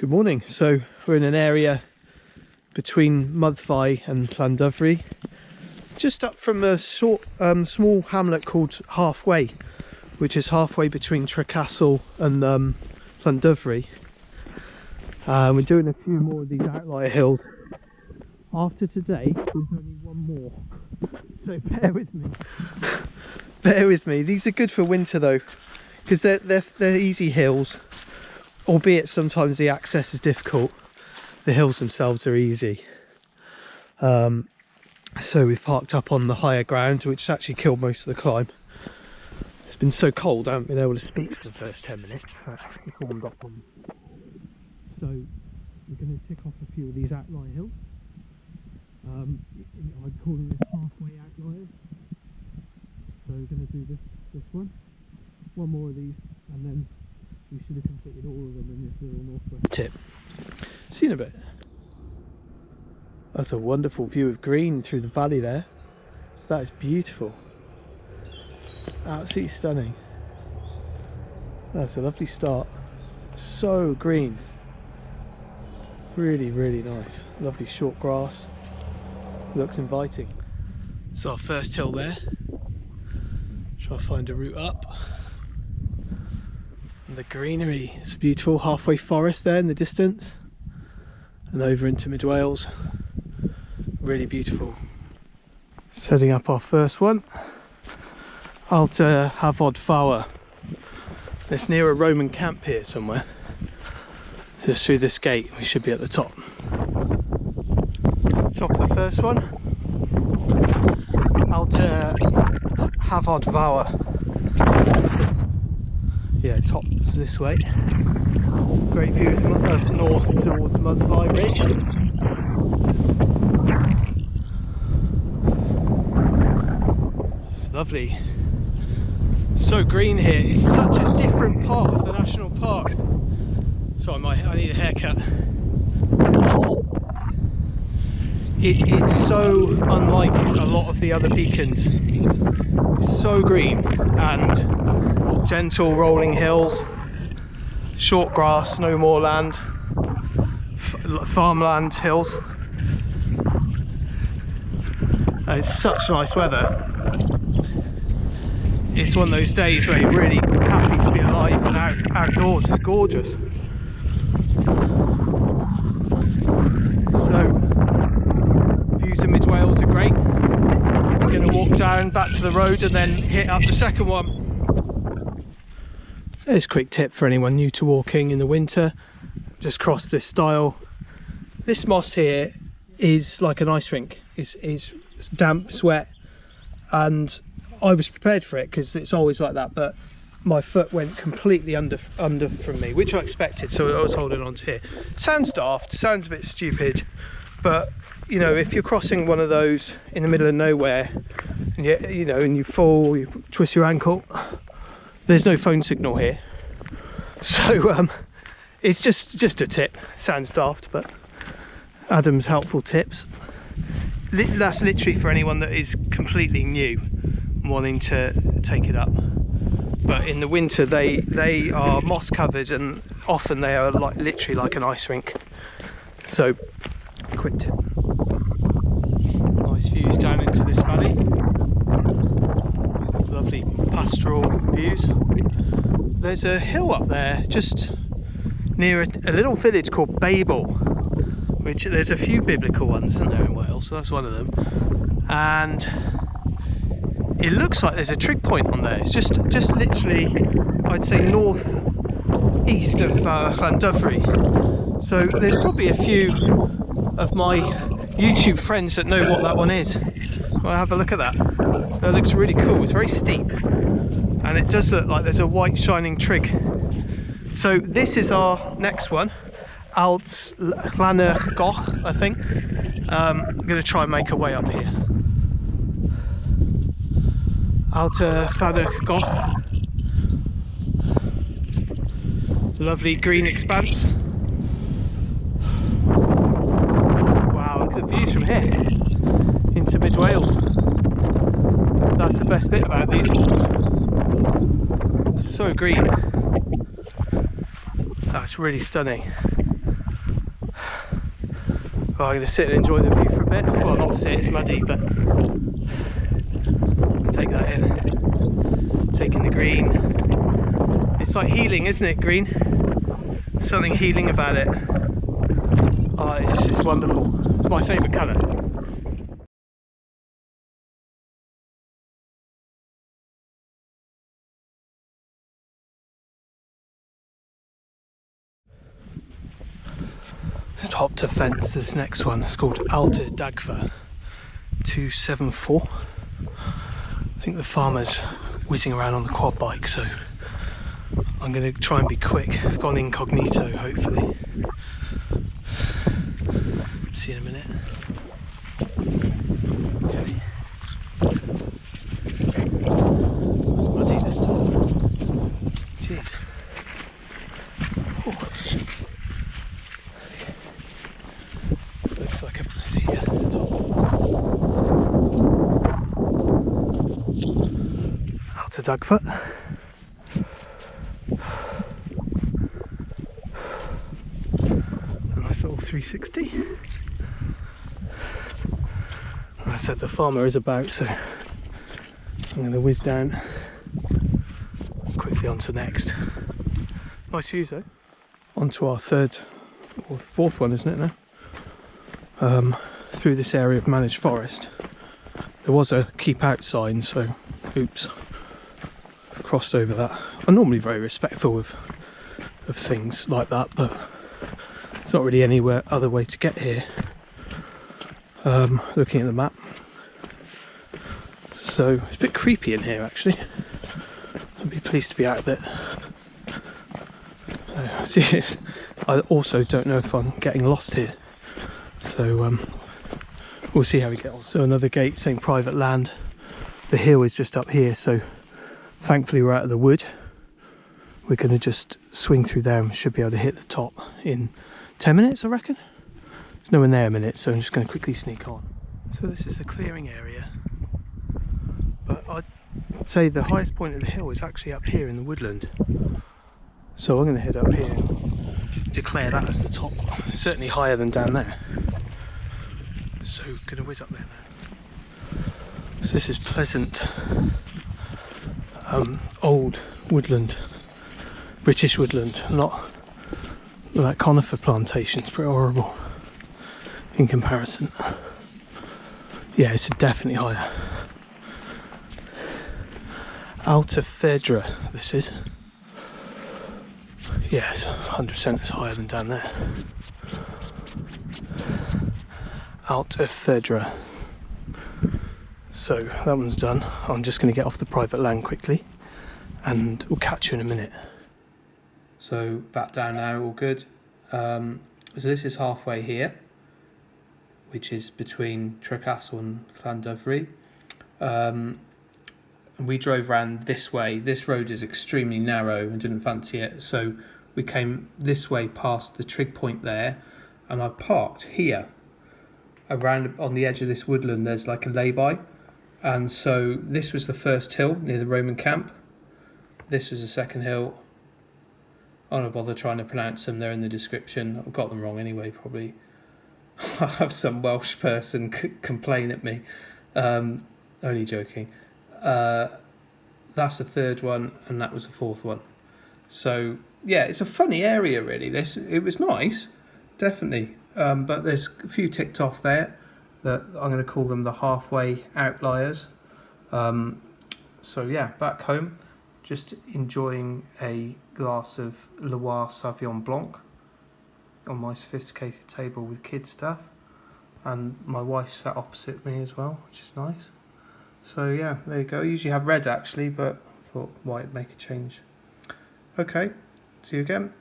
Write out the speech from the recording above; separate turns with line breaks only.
Good morning. So we're in an area between Mudfie and Llandovery, just up from a short, small hamlet called Halfway, which is halfway between Trecastle and Llandovery. We're doing a few more of these outlier hills. After today, there's only one more, so bear with me. Bear with me. These are good for winter though, because they're easy hills. Albeit sometimes the access is difficult, the hills themselves are easy. So we've parked up on the higher ground, which has actually killed most of the climb. It's been so cold, I haven't been able to speak for the first 10 minutes. It's warmed up on. So we're going to tick off a few of these outlier hills. I'm calling this halfway outliers. So we're going to do this one more of these, and then we should have completed all of them in this little northwest tip. See you in a bit. That's a wonderful view of green through the valley there. That is beautiful. Absolutely stunning. That's a lovely start. So green. Really, really nice. Lovely short grass. Looks inviting. It's our first hill there. Try to find a route up. The greenery, it's beautiful. Halfway forest there in the distance, and over into mid Wales. Really beautiful. Setting up our first one. Allt y Fawr. It's near a Roman camp here somewhere. Just through this gate, we should be at the top. Top of the first one. Allt y Ferdre. Yeah, top's this way. Great views of north towards Mudfie Ridge. It's lovely. So green here. It's such a different part of the national park. Sorry, I need a haircut. It's so unlike a lot of the other beacons. It's so green and gentle rolling hills, short grass, no more land, farmland hills. And it's such nice weather. It's one of those days where you're really happy to be alive and outdoors. It's gorgeous. So views of mid Wales are great. We're going to walk down back to the road and then hit up the second one. There's a quick tip for anyone new to walking in the winter. Just cross this stile. This moss here is like an ice rink. It's damp, it's wet, and I was prepared for it because it's always like that, but my foot went completely under from me, which I expected, so I was holding on to here. Sounds daft, sounds a bit stupid, but you know, if you're crossing one of those in the middle of nowhere and you fall, you twist your ankle, there's no phone signal here, so it's just a tip. Sounds daft, but Adam's helpful tips. That's literally for anyone that is completely new and wanting to take it up. But in the winter they are moss covered, and often they are literally like an ice rink. So quick tip. Nice views down into this valley. Lovely pastoral views. There's a hill up there just near a little village called Babel, which there's a few biblical ones, isn't there, in Wales, so that's one of them. And it looks like there's a trig point on there. It's just literally, I'd say, north-east of Llandovery. So there's probably a few of my YouTube friends that know what that one is. Well, have a look at that. That looks really cool. It's very steep, and it does look like there's a white shining trig. So this is our next one, Allt Llannerch-goch, I think. I'm going to try and make a way up here. Allt Llannerch-goch. Lovely green expanse. Wow, look at the views from here into mid Wales. That's the best bit about these walks. So green. That's really stunning. Well, I'm going to sit and enjoy the view for a bit. Well, not sit, it's muddy, but let's take that in. Taking the green. It's like healing, isn't it, green? Something healing about it. Oh, it's wonderful. It's my favourite colour. Just hopped a fence to this next one. It's called Allt y Dagfa 274. I think the farmer's whizzing around on the quad bike, so I'm going to try and be quick. I've gone incognito, hopefully. See you in a minute. Okay. It's muddy this time. Jeez. Oh. Looks like a see at the top. Allt y Dagfa. A nice little 360. I said the farmer is about, so I'm going to whiz down quickly onto next. Nice views though. Onto our third or fourth one, isn't it now? Through this area of managed forest. There was a keep out sign, so oops, crossed over that. I'm normally very respectful of things like that, but it's not really anywhere other way to get here. Looking at the map, so it's a bit creepy in here actually. I'd be pleased to be out a bit. See, I also don't know if I'm getting lost here, so we'll see how we get on. So another gate saying private land. The hill is just up here, so thankfully we're out of the wood. We're going to just swing through there and should be able to hit the top in 10 minutes, I reckon. There's no one there a minute, so I'm just going to quickly sneak on. So this is a clearing area, but I'd say the highest point of the hill is actually up here in the woodland. So I'm going to head up here and declare that as the top. Certainly higher than down there. So I'm going to whiz up there now. So this is pleasant, old woodland, British woodland, not that conifer plantation's pretty horrible in comparison. Yeah, it's definitely higher. Allt y Ferdre, this is. Yes, 100% it's higher than down there. Allt y Ferdre. So that one's done. I'm just going to get off the private land quickly and we'll catch you in a minute. So back down now, all good. So this is halfway here, which is between Trecastle and Llandovery. And we drove around this way. This road is extremely narrow and didn't fancy it, so we came this way past the trig point there, and I parked here. Around on the edge of this woodland there's like a lay-by, and so this was the first hill near the Roman camp. This was the second hill. I don't bother trying to pronounce them, they're in the description. I've got them wrong anyway, probably. I'll have some Welsh person complain at me. Only joking. That's the third one, and that was the fourth one. So yeah, it's a funny area really. It was nice, definitely. But there's a few ticked off there that I'm going to call them the halfway outliers. So yeah, back home, just enjoying a glass of Loire Sauvignon Blanc on my sophisticated table with kid stuff, and my wife sat opposite me as well, which is nice. So yeah, there you go. I usually have red actually, but I thought white would make a change. Okay, see you again.